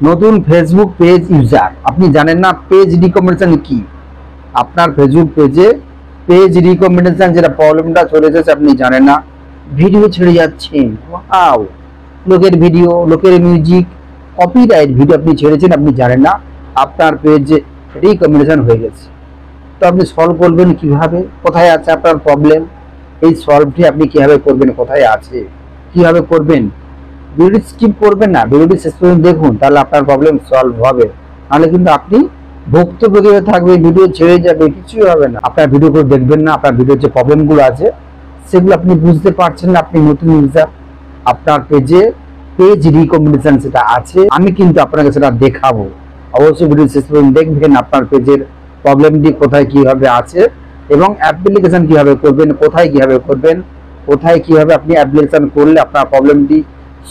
নতুন Facebook page user, আপনি জানেন না পেজ রিকমেন্ডেশন কি? আপনার ফেসবুক পেজে পেজ রিকমেন্ডেশন যেটা প্রবলেমটা চলে এসেছে আপনি জানেন না, ভিডিও ছেড়ে যাচ্ছেন, ওয়াও, লোকের ভিডিও, লোকের মিউজিক, কপিরাইট ভিডিও আপনি ছেড়েছেন, আপনি জানেন না আপনার পেজ রিকমেন্ডেশন হয়ে গেছে। তো আপনি সলভ করবেন কিভাবে? কোথায় আছে আপনার প্রবলেম? এই সলভটি আপনি কিভাবে করবেন? কোথায় আছে, কিভাবে করবেন? ভিডিওটি স্কিপ করবেন না, ভিডিওটি শেষ পর্যন্ত দেখুন, তাহলে আপনার প্রবলেম সলভ হবে। নাহলে কিন্তু আপনি ভুক্তভোগী হয়ে থাকবেন, ভিডিও ছেড়ে যাবে, কিছুই হবে না। আপনার ভিডিওগুলো দেখবেন না, আপনার ভিডিওর যে প্রবলেমগুলো আছে সেগুলো আপনি বুঝতে পারছেন না। আপনি নতুন ইউজার, আপনার পেজে পেজ রিকমেন্ডেশন সেটা আছে, আমি কিন্তু আপনাকে সেটা দেখাবো। অবশ্যই ভিডিও শেষ পর্যন্ত দেখবেন আপনার পেজের প্রবলেমটি কোথায় কিভাবে আছে এবং অ্যাপ্লিকেশন কিভাবে করবেন, কোথায় কিভাবে করবেন, কোথায় কিভাবে আপনি অ্যাপ্লিকেশন করলে আপনার প্রবলেমটি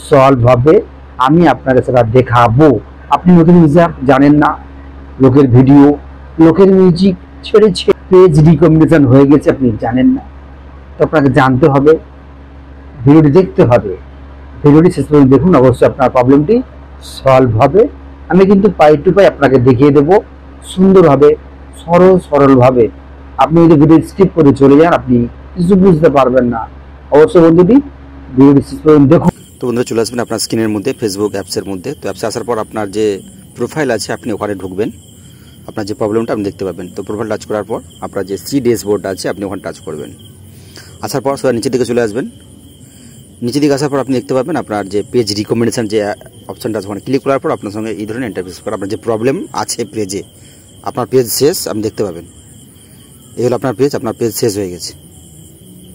সলভ হবে, আমি আপনাকে সেটা দেখাবো। আপনি নতুন ইউজার, জানেন না, লোকের ভিডিও, লোকের মিউজিক ছেড়েছে, পেজ রিকমেন্ডেশন হয়ে গেছে, আপনি জানেন না। তো আপনাকে জানতে হবে, ভিডিওটি দেখতে হবে, ভিডিওটি শেষ পর্যন্ত দেখুন, অবশ্যই আপনার প্রবলেমটি সলভ হবে। আমি কিন্তু পাই টু পাই আপনাকে দেখিয়ে দেবো সুন্দরভাবে, সরলভাবে। আপনি যদি ভিডিও স্কিপ করে চলে যান আপনি কিছু বুঝতে পারবেন না। অবশ্যই বন্ধুটি ভিডিওটি শেষ পর্যন্ত দেখুন। তো বন্ধুরা চলে আসবেন আপনার স্ক্রিনের মধ্যে ফেসবুক অ্যাপসের মধ্যে। তো অ্যাপসে আসার পর আপনার যে প্রোফাইল আছে আপনি ওখানে ঢুকবেন, আপনার যে প্রবলেমটা আপনি দেখতে পাবেন। তো প্রোফাইল টাচ করার পর আপনার যে সি ড্যাশবোর্ড আছে আপনি ওখানে টাচ করবেন। আসার পর সবাই নিচের দিকে চলে আসবেন। নিচের দিকে আসার পর আপনি দেখতে পাবেন আপনার যে পেজ রিকমেন্ডেশন যে অপশানটা আছে ওখানে ক্লিক করার পর আপনার সঙ্গে এই ধরনের ইন্টারফেস করে আপনার যে প্রবলেম আছে পেজে, আপনার পেজ শেষ আপনি দেখতে পাবেন। এই হলো আপনার পেজ শেষ হয়ে গেছে।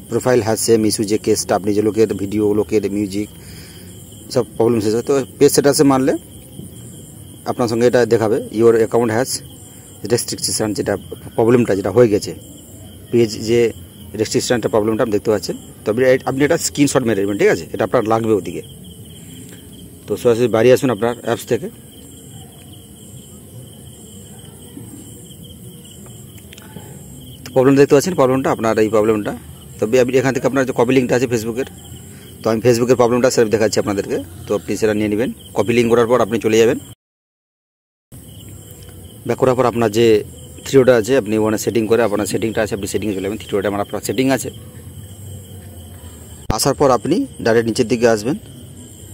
প্রোফাইল হ্যাজ সেম ইস্যু, যে কেসটা আপনি যে লোকের ভিডিও, লোকের মিউজিক সব প্রবলেম শেষ হয়। তো পেজ স্ট্যাটাসে মারলে আপনার সঙ্গে এটা দেখাবে ইওর অ্যাকাউন্ট হ্যাজ রেস্ট্রিকশন, যেটা প্রবলেমটা যেটা হয়ে গেছে, পেজ যে রেস্ট্রিকশনটা প্রবলেমটা আপনি দেখতে পাচ্ছেন। তবে আপনি এটা স্ক্রিনশট মেরে নেবেন, ঠিক আছে? এটা আপনার লাগবে ওদিকে। তো সরাসরি বাড়ি আসুন আপনার অ্যাপস থেকে। প্রবলেম দেখতে পাচ্ছেন, প্রবলেমটা আপনার এই প্রবলেমটা। তবে আপনি এখান থেকে আপনার যে কপি লিঙ্কটা আছে ফেসবুকের, তো আমি ফেসবুকের প্রবলেমটা সেটা দেখাচ্ছি আপনাদেরকে। তো আপনি সেটা নিয়ে নেবেন, কপি লিঙ্ক করার পর আপনি চলে যাবেন। ব্যাক করার পর আপনার যে থ্রিওটা আছে আপনি ওখানে সেটিং করে, আপনার সেটিংটা আছে আপনি সেটিংয়ে চলে যাবেন। থ্রিওটা আমার আপনার সেটিং আছে। আসার পর আপনি ডাইরেক্ট নিচের দিকে আসবেন,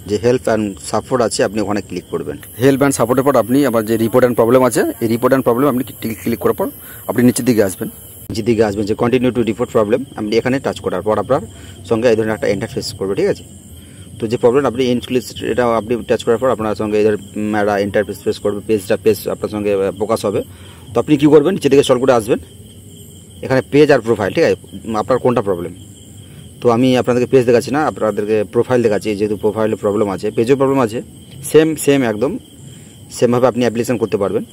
যে হেল্প অ্যান্ড সাপোর্ট আছে আপনি ওখানে ক্লিক করবেন। হেল্প অ্যান্ড সাপোর্টের পর আপনি আমার যে রিপোর্ট অ্যান্ড প্রবলেম আছে, এই রিপোর্ট অ্যান্ড প্রবলেম আপনি ক্লিক করার পর আপনি নিচের দিকে আসবেন। নিচের দিকে আসবেন যে কন্টিনিউ টু রিপোর্ট প্রবলেম, আপনি এখানে টাচ করার পর আপনার সঙ্গে এই ধরনের একটা ইন্টারফেস করবে, ঠিক আছে? তো যে প্রবলেম আপনি ইনক্লুড এটা আপনি টাচ করার পর আপনার সঙ্গে এই ধরনের ইন্টারফেস ফেস করবে, পেজ আপনার সঙ্গে প্রকাশ হবে। তো আপনি কী করবেন, নিচের দিকে স্ক্রল করে আসবেন, এখানে পেজ আর প্রোফাইল, ঠিক আছে? আপনার কোনটা প্রবলেম? তো আমি আপনাদেরকে পেজ দেখাচ্ছি না, আপনাদেরকে প্রোফাইল দেখাচ্ছি। যেহেতু প্রোফাইলে প্রবলেম আছে, পেজেও প্রবলেম আছে, সেম একদম সেমভাবে আপনি অ্যাপ্লিকেশন করতে পারবেন।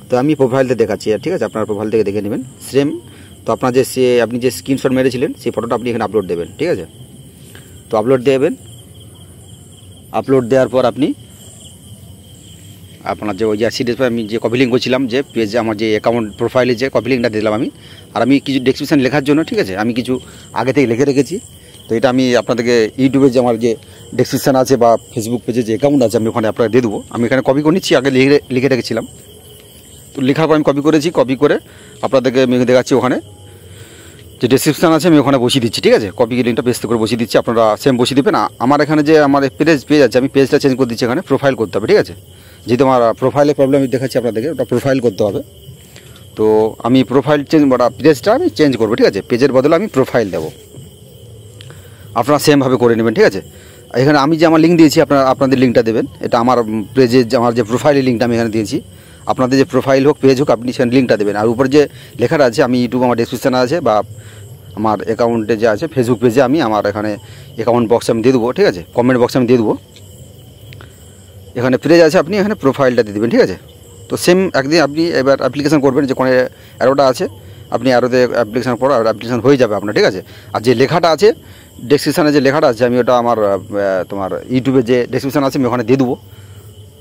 তো আমি প্রোফাইলতে দেখাচ্ছি, ঠিক আছে? আপনার প্রোফাইল থেকে দেখে নেবেন সেম। তো আপনার যে আপনি যে স্ক্রিনশট মেরেছিলেন সেই ফটোটা আপনি এখানে আপলোড দেবেন, ঠিক আছে? তো আপলোড দেবেন। আপলোড দেওয়ার পর আপনি আপনার যে ওই যে সিরিজ আমি যে কপি লিঙ্ক করছিলাম, যে পেজে আমার যে অ্যাকাউন্ট প্রোফাইলে যে কপি লিঙ্কটা দিলাম আমি, আর আমি কিছু ডেসক্রিপশন লেখার জন্য, ঠিক আছে, আমি কিছু আগে থেকে লিখে রেখেছি। তো এটা আমি আপনাদেরকে ইউটিউবে যে আমার যে ডেসক্রিপশন আছে বা ফেসবুক পেজে যে অ্যাকাউন্ট আছে আমি ওখানে আপনাকে দিয়ে দেবো। আমি এখানে কপি করে নিচ্ছি, আগে লিখে রেখেছিলাম। তো লেখার পর আমি কপি করেছি, কপি করে আপনাদেরকে আমি দেখাচ্ছি। ওখানে যে ডেসক্রিপশন আছে আমি ওখানে বসিয়ে দিচ্ছি, ঠিক আছে? কপি লিঙ্কটা পেস্ট করে বসিয়ে দিচ্ছি, আপনারা সেম বসিয়ে দেবেন। আমার এখানে যে আমার পেজ আছে আমি পেজটা চেঞ্জ করে দিচ্ছি, এখানে প্রোফাইল করতে হবে, ঠিক আছে? যেহেতু আমার প্রোফাইলে প্রবলেম দেখাচ্ছি আপনাদেরকে, ওটা প্রোফাইল করতে হবে। তো আমি প্রোফাইল পেজটা আমি চেঞ্জ করবো, ঠিক আছে? পেজের বদলে আমি প্রোফাইল দেবো, আপনারা সেমভাবে করে নেবেন, ঠিক আছে? এখানে আমি যে আমার লিঙ্ক দিয়েছি আপনাদের লিঙ্কটা দেবেন। এটা আমার পেজের আমার যে প্রোফাইলের লিঙ্কটা আমি এখানে দিয়েছি, আপনাদের যে প্রোফাইল হোক পেজ হোক আপনি সেখানে লিঙ্কটা দেবেন। আর উপরে যে লেখাটা আছে আমি ইউটিউব আমার ডেসক্রিপশানে আছে বা আমার অ্যাকাউন্টে যে আছে ফেসবুক পেজে আমি আমার এখানে অ্যাকাউন্ট বক্সে আমি দিয়ে দেবো, ঠিক আছে? কমেন্ট বক্সে আমি দিয়ে দেবো। এখানে পেজ আছে আপনি এখানে প্রোফাইলটা দিয়ে দেবেন, ঠিক আছে? তো সেম একদিন আপনি এবার অ্যাপ্লিকেশান করবেন, যে কোনো অ্যারোটা আছে আপনি অ্যারোতে অ্যাপ্লিকেশান পর অ্যাপ্লিকেশান হয়ে যাবে আপনার, ঠিক আছে? আর যে লেখাটা আছে ডেসক্রিপশানে যে লেখাটা আছে আমি ওটা আমার তোমার ইউটিউবে যে ডেসক্রিপশান আছে আমি ওখানে দিয়ে দেবো,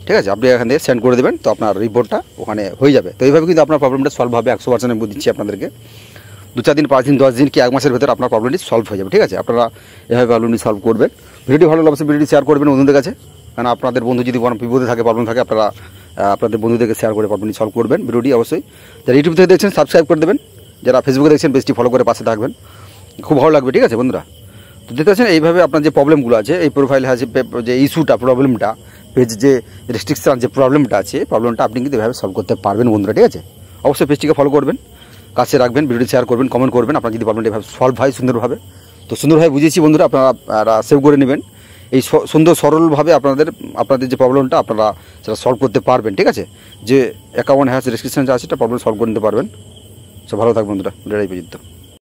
ঠিক আছে? আপনি এখান থেকে সেন্ড করে দেবেন, তো আপনার রিপোর্টটা ওখানে হয়ে যাবে। তো এইভাবে কিন্তু আপনার প্রবলেমটা সলভ হবে 100%। আমি দিচ্ছি আপনাদেরকে 2-4 দিন, 5 দিন, 10 দিন কি 1 মাসের ভেতরে আপনার প্রবলেমটি সলভ হয়ে যাবে, ঠিক আছে? আপনারা এভাবে প্রবলেমটি সলভ করবেন। ভিডিওটি ভালো লাগলে অবশ্যই ভিডিওটি শেয়ার করবেন বন্ধুদের কাছে। কারণ আপনাদের বন্ধু যদি কোনো বিপদে থাকে, প্রবলেম থাকে, আপনারা আপনাদের বন্ধুদেরকে শেয়ার করে প্রবলেম সলভ করবেন ভিডিওটি অবশ্যই। যারা ইউটিউব থেকে দেখছেন সাবস্ক্রাইব করে দেবেন, যারা ফেসবুকে দেখছেন পেজটি ফলো করে পাশে থাকবেন, খুব ভালো লাগবে, ঠিক আছে বন্ধুরা। তো দেখতে পাচ্ছেন এইভাবে আপনার যে প্রবলেমগুলো আছে এই প্রোফাইলে আছে যে ইস্যুটা, প্রবলেমটা, পেজ যে রেস্ট্রিকশন যে প্রবলেমটা আছে, প্রবলেমটা আপনি কিন্তু এভাবে সলভ করতে পারবেন বন্ধুরা, ঠিক আছে। অবশ্যই পেজটিকে ফলো করবেন, কাছে রাখবেন, ভিডিওটি শেয়ার করবেন, কমেন্ট করবেন আপনার যদি প্রবলেমটা এভাবে সলভ হয় সুন্দরভাবে। তো সুন্দরভাবে বুঝিয়েছি বন্ধুরা, আপনারা সেভ করে নেবেন। এই সুন্দর সরলভাবে আপনাদের যে প্রবলেমটা আপনারা সেটা সলভ করতে পারবেন, ঠিক আছে। যে অ্যাকাউন্ট হ্যাশ রেস্ট্রিকশন আছে সেটা প্রবলেম সলভ করে নিতে পারবেন। সব ভালো থাকবেন বন্ধুরা, ভিডিওটা এই পর্যন্ত।